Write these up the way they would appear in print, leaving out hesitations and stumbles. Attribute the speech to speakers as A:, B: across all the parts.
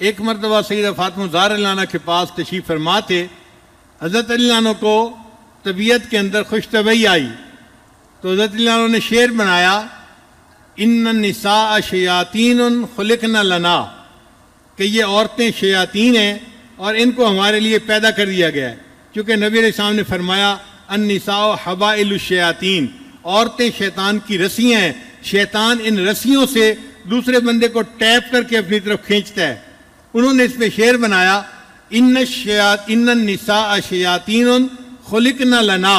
A: ایک مرتبہ سیدہ فاطمہ زہرا رضی اللہ عنہا کے پاس تشریف فرما تھے. حضرت علی عنہ کو طبیعت کے اندر خوش طبعی آئی تو حضرت علی عنہ نے شعر بنایا ان النساء شیاطین خلقن لنا، کہ یہ عورتیں شیاطین ہیں اور ان کو ہمارے لیے پیدا کر دیا گیا ہے. چونکہ نبی علیہ السلام نے فرمایا النساء حبائل الشیاطین، عورتیں شیطان کی رسیاں ہیں، شیطان ان رسیوں سے دوسرے بندے کو ٹیپ کر کے اپنی طرف کھینچتا ہے. انہوں نے اس پہ شعر بنایا ان النساء شیاطین خلقن لنا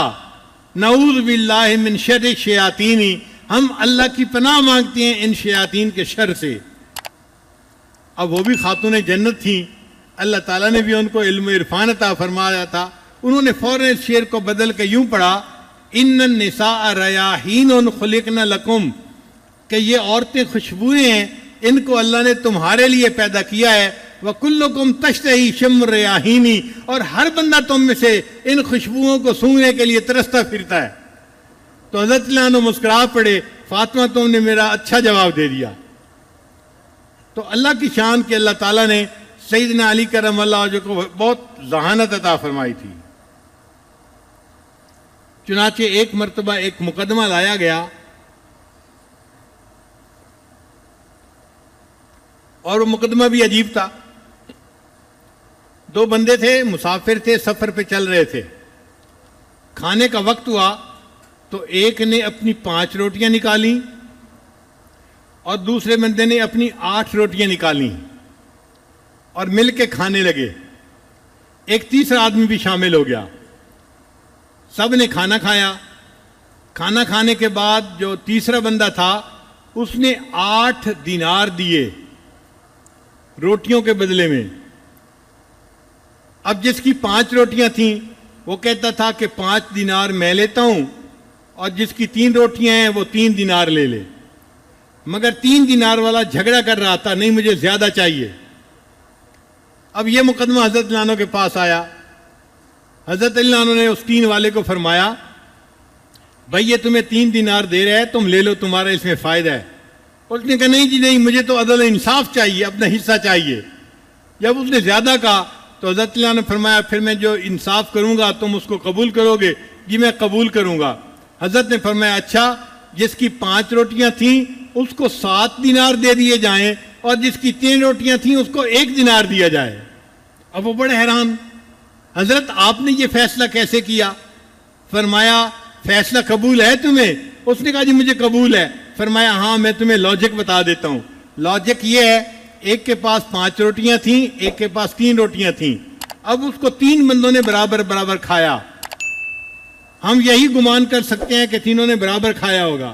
A: نعوذ باللہ من شر الشیاطین، ہم اللہ کی پناہ مانگتے ہیں ان شیاطین کے شر سے. اب وہ بھی خاتون جنت تھیں، اللہ تعالیٰ نے بھی ان کو علم و عرفان عطا فرمایا تھا. انہوں نے فوراً اس شعر کو بدل کے یوں پڑھا ان النساء ریاحین خلقن لکم، کہ یہ عورتیں خوشبوئیں ہیں، ان کو اللہ نے تمہارے لیے پیدا کیا ہے. وَكُلُّكُمْ تَشْتَهِي شَمُّ الرَّيَاحِينِ، اور ہر بندہ تم میں سے ان خوشبوؤں کو سونگنے کے لیے ترستا پھرتا ہے. تو حضرت علی عنہ مسکرا پڑے، فاطمہ تم نے میرا اچھا جواب دے دیا. تو اللہ کی شان کہ اللہ تعالیٰ نے سیدنا علی کرم اللہ وجہہ کو بہت ذہانت عطا فرمائی تھی. چنانچہ ایک مرتبہ ایک مقدمہ لایا گیا اور وہ مقدمہ بھی عجیب تھا. دو بندے تھے، مسافر تھے، سفر پہ چل رہے تھے. کھانے کا وقت ہوا تو ایک نے اپنی 5 روٹیاں نکالیں اور دوسرے بندے نے اپنی 8 روٹیاں نکالیں اور مل کے کھانے لگے. ایک تیسرا آدمی بھی شامل ہو گیا. سب نے کھانا کھایا. کھانا کھانے کے بعد جو تیسرا بندہ تھا اس نے 8 دینار دیے روٹیوں کے بدلے میں. اب جس کی 5 روٹیاں تھیں وہ کہتا تھا کہ 5 دینار میں لیتا ہوں، اور جس کی 3 روٹیاں ہیں وہ 3 دینار لے لے. مگر 3 دینار والا جھگڑا کر رہا تھا، نہیں مجھے زیادہ چاہیے. اب یہ مقدمہ حضرت علی عنہ کے پاس آیا. حضرت علی عنہ نے اس 3 والے کو فرمایا بھائی یہ تمہیں 3 دینار دے رہا ہے، تم لے لو، تمہارا اس میں فائدہ ہے. اس نے کہا نہیں جی نہیں، مجھے تو عدل و انصاف چاہیے، اپنا حصہ چاہیے. جب اس نے زیادہ کہا تو حضرت علی عنہ نے فرمایا پھر میں جو انصاف کروں گا تم اس کو قبول کرو گے؟ جی میں قبول کروں گا. حضرت نے فرمایا اچھا، جس کی 5 روٹیاں تھیں اس کو 7 دینار دے دیے جائیں اور جس کی 3 روٹیاں تھیں اس کو 1 دینار دیا جائے. اب وہ بڑے حیران، حضرت آپ نے یہ فیصلہ کیسے کیا؟ فرمایا فیصلہ قبول ہے تمہیں؟ اس نے کہا جی مجھے قبول ہے. فرمایا ہاں میں تمہیں لاجک بتا دیتا ہوں. لاجک یہ ہے ایک کے پاس 5 روٹیاں تھیں، ایک کے پاس 3 روٹیاں تھیں. اب اس کو 3 بندوں نے برابر برابر کھایا. ہم یہی گمان کر سکتے ہیں کہ تینوں نے برابر کھایا ہوگا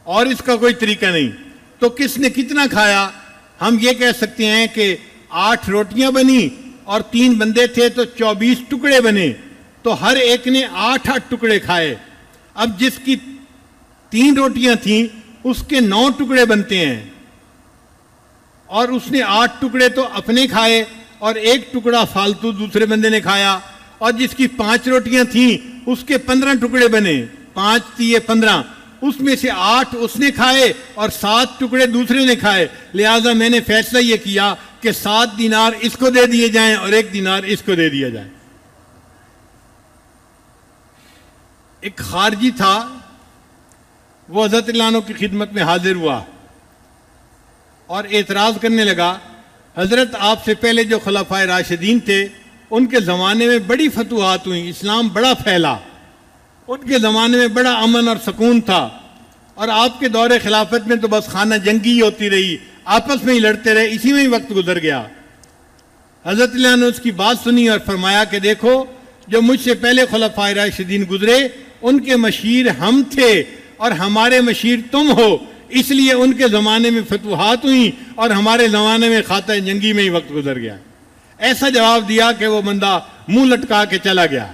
A: اور اس کا کوئی طریقہ نہیں. تو کس نے کتنا کھایا؟ ہم یہ کہہ سکتے ہیں کہ 8 روٹیاں بنی اور 3 بندے تھے تو 24 ٹکڑے بنے، تو ہر ایک نے 8 ٹکڑے کھائے. اب جس کی 3 روٹیاں تھیں اس کے 9 ٹکڑے بنتے ہیں، اور اس نے 8 ٹکڑے تو اپنے کھائے اور 1 ٹکڑا فالتو دوسرے بندے نے کھایا. اور جس کی 5 روٹیاں تھیں اس کے 15 ٹکڑے بنے، 5 تیے 15، اس میں سے 8 اس نے کھائے اور 7 ٹکڑے دوسرے نے کھائے. لہٰذا میں نے فیصلہ یہ کیا کہ 7 دینار اس کو دے دیے جائیں اور 1 دینار اس کو دے دیا جائے. ایک خارجی تھا، وہ حضرت علی عنہ کی خدمت میں حاضر ہوا اور اعتراض کرنے لگا حضرت آپ سے پہلے جو خلفائے راشدین تھے ان کے زمانے میں بڑی فتوحات ہوئیں، اسلام بڑا پھیلا، ان کے زمانے میں بڑا امن اور سکون تھا، اور آپ کے دور خلافت میں تو بس خانہ جنگی ہی ہوتی رہی، آپس میں ہی لڑتے رہے، اسی میں ہی وقت گزر گیا. حضرت علی عنہ نے اس کی بات سنی اور فرمایا کہ دیکھو جو مجھ سے پہلے خلفائے راشدین گزرے ان کے مشیر ہم تھے اور ہمارے مشیر تم ہو، اس لیے ان کے زمانے میں فتوحات ہوئیں اور ہمارے زمانے میں خانہ جنگی میں ہی وقت گزر گیا. ایسا جواب دیا کہ وہ بندہ منہ لٹکا کے چلا گیا.